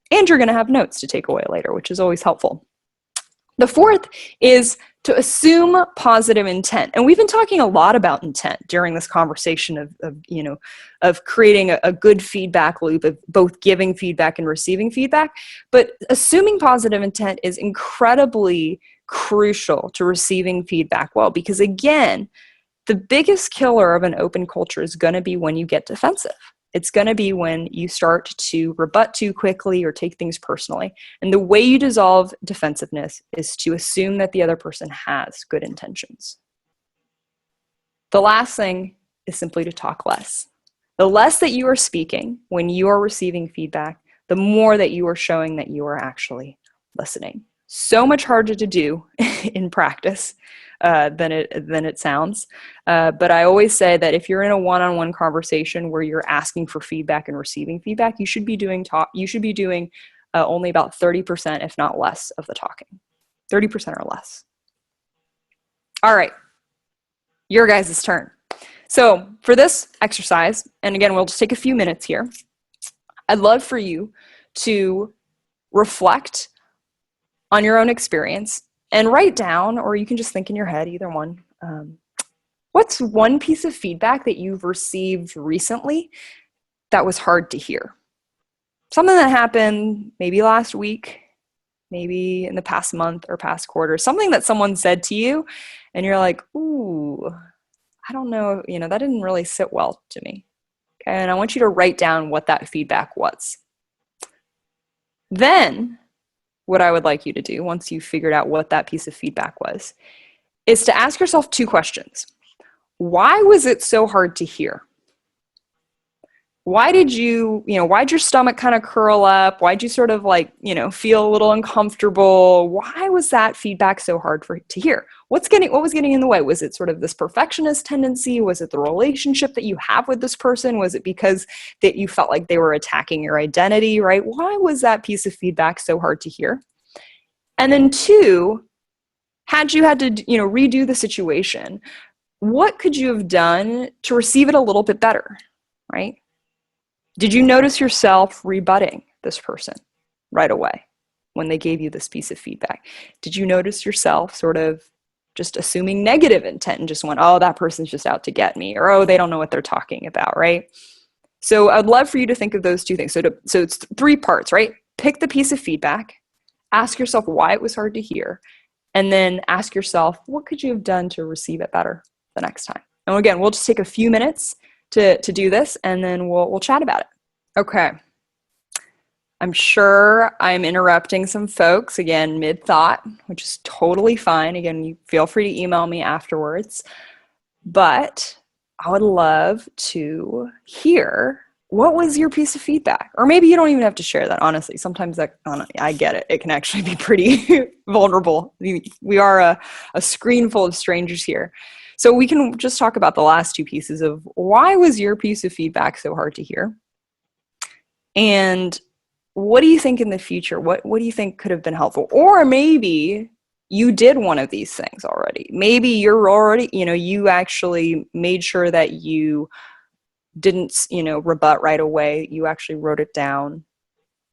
Speaker 2: And you're going to have notes to take away later, which is always helpful. The fourth is to assume positive intent. And we've been talking a lot about intent during this conversation of creating a good feedback loop of both giving feedback and receiving feedback. But assuming positive intent is incredibly crucial to receiving feedback well, because again, the biggest killer of an open culture is going to be when you get defensive. It's going to be when you start to rebut too quickly or take things personally. And the way you dissolve defensiveness is to assume that the other person has good intentions. The last thing is simply to talk less. The less that you are speaking when you are receiving feedback, the more that you are showing that you are actually listening. So much harder to do in practice than it sounds. But I always say that if you're in a one-on-one conversation where you're asking for feedback and receiving feedback, you should be doing only about 30%, if not less, of the talking. 30% or less. All right, your guys' turn. So for this exercise, and again, we'll just take a few minutes here, I'd love for you to reflect on your own experience and write down, or you can just think in your head, either one. What's one piece of feedback that you've received recently that was hard to hear? Something that happened maybe last week, maybe in the past month or past quarter, something that someone said to you and you're like, ooh, I don't know, that didn't really sit well to me. Okay, and I want you to write down what that feedback was. Then, what I would like you to do, once you've figured out what that piece of feedback was, is to ask yourself 2 questions. Why was it so hard to hear? Why did why'd your stomach kind of curl up? Why'd you sort of feel a little uncomfortable? Why was that feedback so hard to hear? What was getting in the way? Was it sort of this perfectionist tendency? Was it the relationship that you have with this person? Was it because that you felt like they were attacking your identity, right? Why was that piece of feedback so hard to hear? And then 2, had you had to, redo the situation, what could you have done to receive it a little bit better, right? Did you notice yourself rebutting this person right away when they gave you this piece of feedback? Did you notice yourself sort of just assuming negative intent and just went, oh, that person's just out to get me, or, oh, they don't know what they're talking about, right? So I'd love for you to think of those 2 things. So it's 3 parts, right? Pick the piece of feedback, ask yourself why it was hard to hear, and then ask yourself, what could you have done to receive it better the next time? And again, we'll just take a few minutes to do this, and then we'll chat about it. Okay. I'm sure I'm interrupting some folks, again, mid-thought, which is totally fine. Again, you feel free to email me afterwards. But I would love to hear, what was your piece of feedback? Or maybe you don't even have to share that, honestly. Sometimes I get it. It can actually be pretty vulnerable. We are a screen full of strangers here. So we can just talk about the last 2 pieces of why was your piece of feedback so hard to hear? And what do you think in the future? What do you think could have been helpful? Or maybe you did one of these things already. Maybe you're already, you actually made sure that you didn't, rebut right away. You actually wrote it down,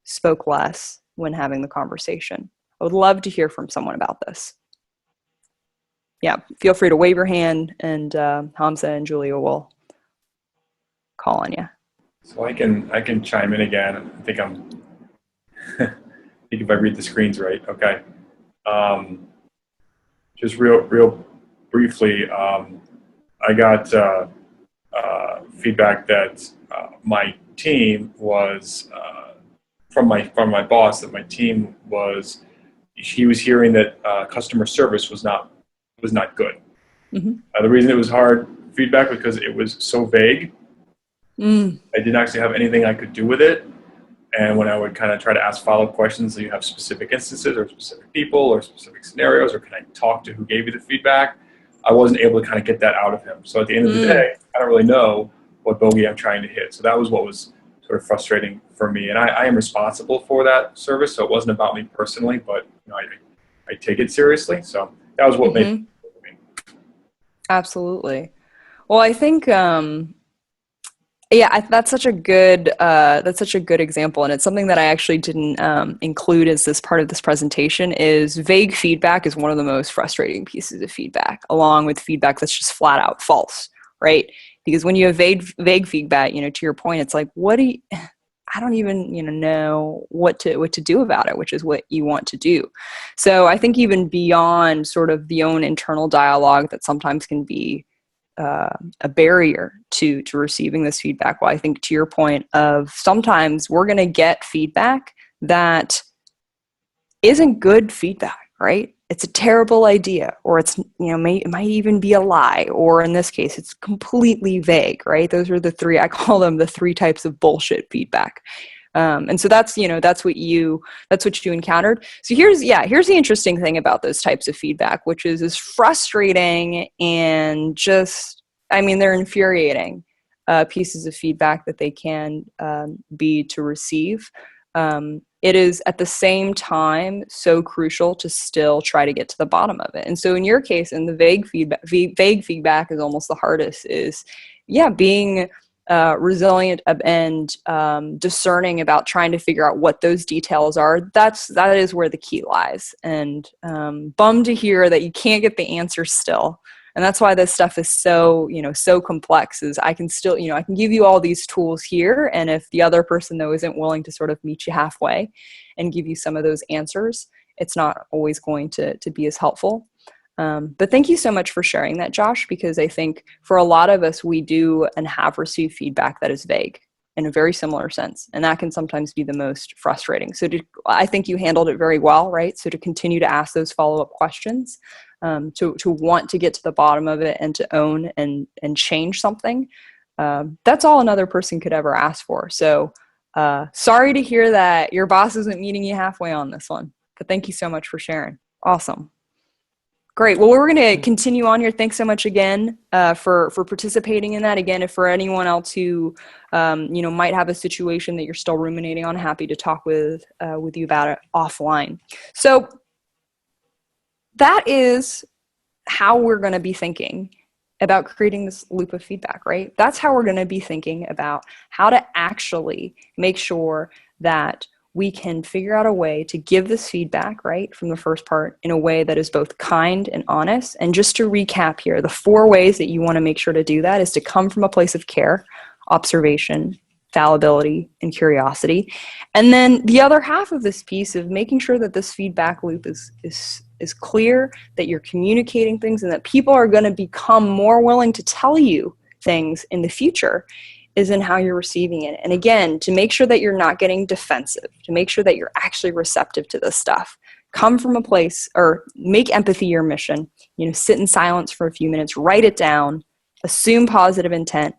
Speaker 2: spoke less when having the conversation. I would love to hear from someone about this. Yeah, feel free to wave your hand, and Hamza and Julia will call on you.
Speaker 4: So I can chime in again. I think I think if I read the screens right. Okay. Just real briefly, I got feedback that my team was from my boss, that my team he was hearing that customer service was not good.
Speaker 2: Mm-hmm.
Speaker 4: The reason it was hard feedback was because it was so vague.
Speaker 2: Mm.
Speaker 4: I didn't actually have anything I could do with it. And when I would kind of try to ask follow-up questions, so you have specific instances or specific people or specific scenarios, or can I talk to who gave you the feedback, I wasn't able to kind of get that out of him. So at the end of the day, I don't really know what bogey I'm trying to hit. So that was what was sort of frustrating for me. And I am responsible for that service, so it wasn't about me personally, but I take it seriously. So that was what made it for me.
Speaker 2: Absolutely. Well, I think that's such a good example, and it's something that I actually didn't include as this part of this presentation. Is vague feedback is one of the most frustrating pieces of feedback, along with feedback that's just flat out false, right? Because when you have vague feedback, to your point, it's like, I don't even know what to do about it, which is what you want to do. So I think even beyond sort of the own internal dialogue that sometimes can be a barrier to receiving this feedback. Well, I think to your point of sometimes we're going to get feedback that isn't good feedback, right? It's a terrible idea, or it's, it might even be a lie, or in this case, it's completely vague, right? Those are the 3, I call them the 3 types of bullshit feedback. And so that's what you encountered. So here's the interesting thing about those types of feedback, which is frustrating and just, they're infuriating pieces of feedback that they can be to receive. It is at the same time so crucial to still try to get to the bottom of it. And so in your case, in the vague feedback is almost the hardest, is being resilient and discerning about trying to figure out what those details are. That is where the key lies. And bummed to hear that you can't get the answer still. And that's why this stuff is so complex. Is I can still, I can give you all these tools here, and if the other person though isn't willing to sort of meet you halfway and give you some of those answers, it's not always going to be as helpful. But thank you so much for sharing that, Josh, because I think for a lot of us, we do and have received feedback that is vague in a very similar sense. And that can sometimes be the most frustrating. So I think you handled it very well, right? So to continue to ask those follow-up questions, to want to get to the bottom of it and to own and change something, that's all another person could ever ask for. So sorry to hear that your boss isn't meeting you halfway on this one, but thank you so much for sharing. Awesome. Great. Well, we're going to continue on here. Thanks so much again for participating in that. Again, if for anyone else who might have a situation that you're still ruminating on, happy to talk with you about it offline. So that is how we're going to be thinking about creating this loop of feedback, right? That's how we're going to be thinking about how to actually make sure that we can figure out a way to give this feedback, right, from the first part in a way that is both kind and honest. And just to recap here, the 4 ways that you want to make sure to do that is to come from a place of care, observation, fallibility, and curiosity. And then the other half of this piece of making sure that this feedback loop is clear, that you're communicating things, and that people are going to become more willing to tell you things in the future is in how you're receiving it. And again, to make sure that you're not getting defensive, to make sure that you're actually receptive to this stuff. Come from a place, or make empathy your mission. Sit in silence for a few minutes, write it down, assume positive intent,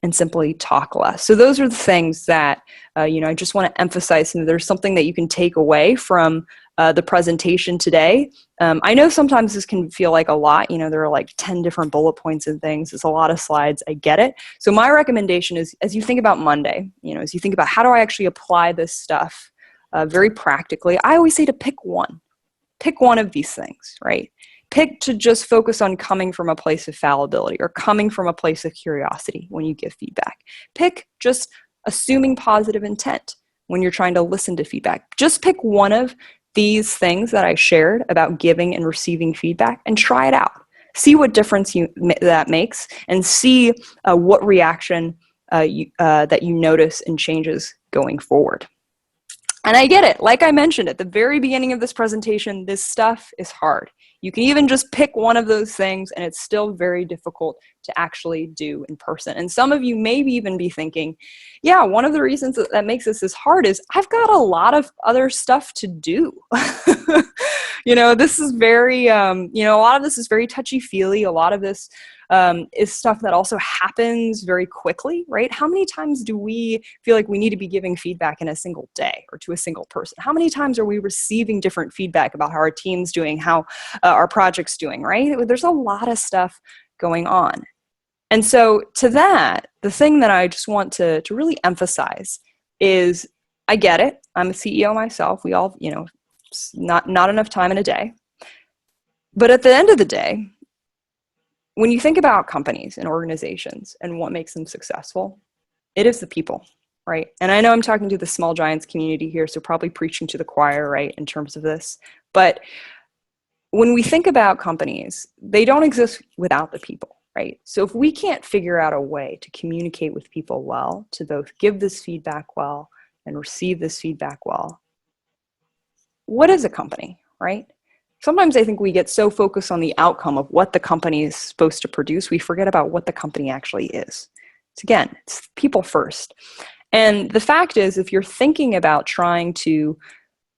Speaker 2: and simply talk less. So those are the things that, I just want to emphasize. And there's something that you can take away from the presentation today. I know sometimes this can feel like a lot. There are like 10 different bullet points and things. It's a lot of slides. I get it. So my recommendation is, as you think about Monday, as you think about how do I actually apply this stuff very practically, I always say to pick one. Pick one of these things, right? Pick to just focus on coming from a place of fallibility or coming from a place of curiosity when you give feedback. Pick just assuming positive intent when you're trying to listen to feedback. Just pick one of these things that I shared about giving and receiving feedback and try it out. See what difference that makes, and see what reaction that you notice and changes going forward. And I get it. Like I mentioned at the very beginning of this presentation, this stuff is hard. You can even just pick one of those things, and it's still very difficult to actually do in person. And some of you may even be thinking, yeah, one of the reasons that makes this hard is I've got a lot of other stuff to do. This is very, a lot of this is very touchy-feely. A lot of this is stuff that also happens very quickly, right? How many times do we feel like we need to be giving feedback in a single day or to a single person? How many times are we receiving different feedback about how our team's doing, how our project's doing, right? There's a lot of stuff going on. And so to that, the thing that I just want to really emphasize is, I get it. I'm a CEO myself. We all, not enough time in a day. But at the end of the day, when you think about companies and organizations and what makes them successful, it is the people, right? And I know I'm talking to the small giants community here, so probably preaching to the choir, right, in terms of this. But when we think about companies, they don't exist without the people, right? So if we can't figure out a way to communicate with people well, to both give this feedback well and receive this feedback well, what is a company, right? Sometimes I think we get so focused on the outcome of what the company is supposed to produce, we forget about what the company actually is. It's people first. And the fact is, if you're thinking about trying to,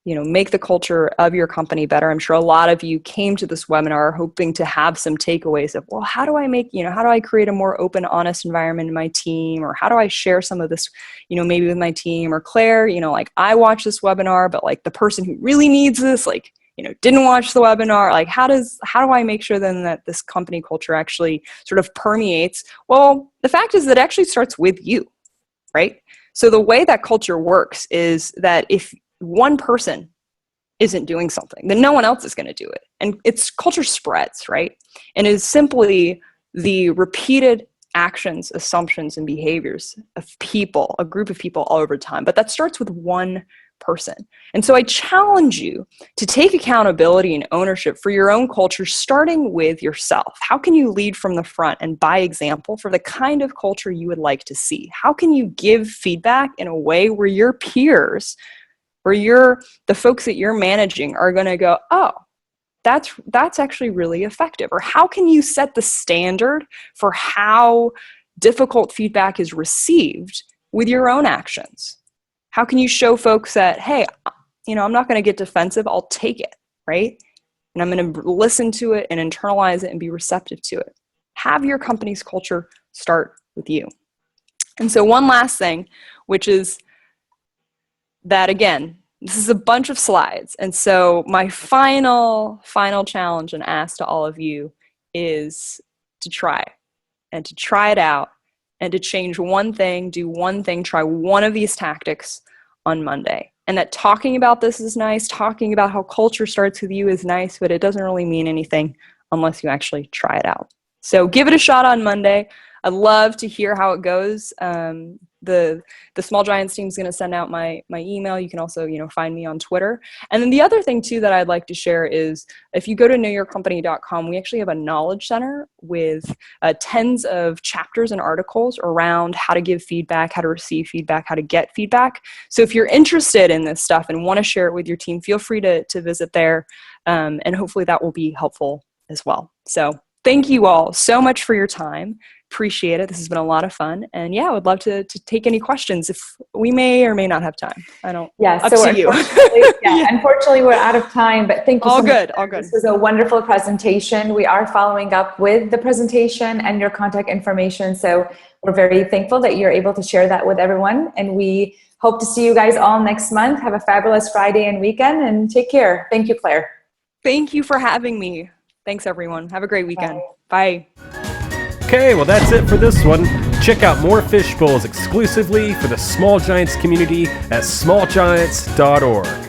Speaker 2: make the culture of your company better, I'm sure a lot of you came to this webinar hoping to have some takeaways of, well, how do I create a more open, honest environment in my team? Or how do I share some of this, maybe with my team? Or Claire, I watched this webinar, but the person who really needs this, didn't watch the webinar. How do I make sure then that this company culture actually sort of permeates? Well, the fact is that it actually starts with you, right? So the way that culture works is that if one person isn't doing something, then no one else is going to do it. And culture spreads, right? And is simply the repeated actions, assumptions, and behaviors of people, a group of people all over time. But that starts with one person. And so I challenge you to take accountability and ownership for your own culture, starting with yourself. How can you lead from the front and by example for the kind of culture you would like to see? How can you give feedback in a way where your peers where the folks that you're managing are going to go, oh, that's actually really effective? Or how can you set the standard for how difficult feedback is received with your own actions? How can you show folks that, hey, I'm not going to get defensive, I'll take it, right? And I'm going to listen to it and internalize it and be receptive to it. Have your company's culture start with you. And so one last thing, which is that, again, this is a bunch of slides. And so my final challenge and ask to all of you is to try it out and to change one thing, do one thing, try one of these tactics on Monday. And that talking about this is nice, talking about how culture starts with you is nice, but it doesn't really mean anything unless you actually try it out. So give it a shot on Monday. I'd love to hear how it goes. The Small Giants team is going to send out my email. You can also, find me on Twitter. And then the other thing too that I'd like to share is if you go to knowyourcompany.com, we actually have a knowledge center with tens of chapters and articles around how to give feedback, how to receive feedback, how to get feedback. So if you're interested in this stuff and want to share it with your team, feel free to visit there. And hopefully that will be helpful as well. So thank you all so much for your time. Appreciate it. This has been a lot of fun. And yeah, I would love to take any questions if we may or may not have time. Up to you.
Speaker 3: Unfortunately, we're out of time, but thank you so much.
Speaker 2: All good.
Speaker 3: This was a wonderful presentation. We are following up with the presentation and your contact information. So we're very thankful that you're able to share that with everyone. And we hope to see you guys all next month. Have a fabulous Friday and weekend and take care. Thank you, Claire.
Speaker 2: Thank you for having me. Thanks, everyone. Have a great weekend. Bye.
Speaker 1: Okay, well that's it for this one. Check out more Fishbowls exclusively for the Small Giants community at smallgiants.org.